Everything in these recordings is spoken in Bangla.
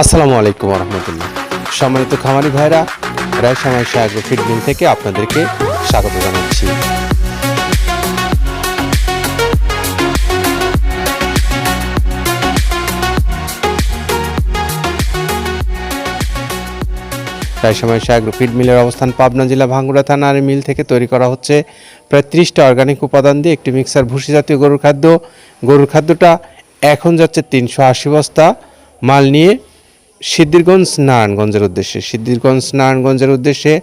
আসসালামু আলাইকুম রহমতুল্লাহ। সম্মানিত খামারি ভাইরা, রায়সামাই এগ্রো ফিড মিল থেকে আপনাদেরকে স্বাগত জানাচ্ছি। রায়সামাই এগ্রো ফিড মিলের অবস্থান পাবনা জেলা ভাঙ্গুড়া থানার মিল থেকে তৈরি করা হচ্ছে প্রায় 30টা অর্গানিক উপাদান দিয়ে একটি মিক্সার ভুসি জাতীয় গরুর খাদ্য। গরুর খাদ্যটা এখন যাচ্ছে 380 বস্তা মাল নিয়ে সিদ্ধিরগঞ্জ নারায়ণগঞ্জের উদ্দেশ্যে।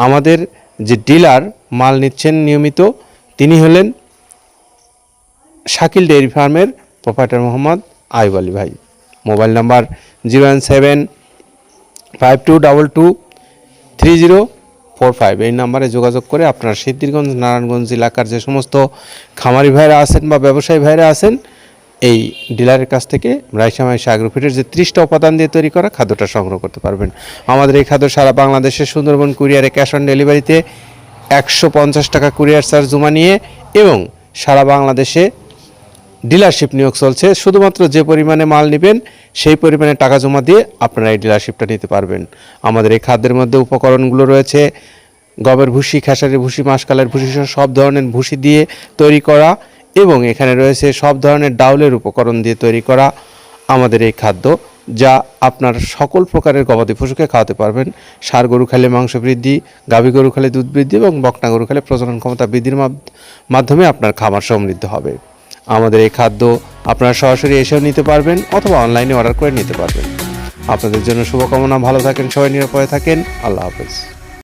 আমাদের যে ডিলার মাল নিচ্ছেন নিয়মিত, তিনি হলেন শাকিল ডেইরি ফার্মের প্রোপাইটার মোহাম্মদ আইব আলী ভাই। Mobile number 01752223045। এই নাম্বারে যোগাযোগ করে আপনারা সিদ্ধিরগঞ্জ নারায়ণগঞ্জ এলাকার যে সমস্ত খামারি ভাইরা আছেন বা ব্যবসায়ী ভাইরা আছেন, এই ডিলারের কাছ থেকে রায়সামাই এগ্রো ফিডের যে 30টা উপাদান দিয়ে তৈরি করা খাদ্যটা সংগ্রহ করতে পারবেন। আমাদের এই খাদ্য সারা বাংলাদেশে সুন্দরবন কুরিয়ারে ক্যাশ অন ডেলিভারিতে 150 টাকা কুরিয়ার চার্জ জমা নিয়ে এবং সারা বাংলাদেশে ডিলারশিপ নিয়োগ চলছে। শুধুমাত্র যে পরিমাণে মাল নেবেন সেই পরিমাণে টাকা জমা দিয়ে আপনারা এই ডিলারশিপটা নিতে পারবেন। আমাদের এই খাদ্যের মধ্যে উপকরণগুলো রয়েছে গমের ভুসি, খেসারির ভুসি, মাসকালের ভুসি সহ সব ধরনের ভুসি দিয়ে তৈরি করা, এবং এখানে রয়েছে সব ধরনের ডাউলের উপকরণ দিয়ে তৈরি করা আমাদের এই খাদ্য, যা আপনার সকল প্রকারের গবাদি পশুকে খাওয়াতে পারবেন। ষাঁড় গরু খেলে মাংস বৃদ্ধি, গাভী গরু খেলে দুধ বৃদ্ধি এবং বকনা গরু খেলে প্রজনন ক্ষমতা বৃদ্ধির মাধ্যমে আপনার খামার সমৃদ্ধ হবে। আমাদের এই খাদ্য আপনারা সরাসরি এসেও নিতে পারবেন অথবা অনলাইনে অর্ডার করে নিতে পারবেন। আপনাদের জন্য শুভকামনা। ভালো থাকেন, সবাই নিরাপদে থাকেন। আল্লাহ হাফেজ।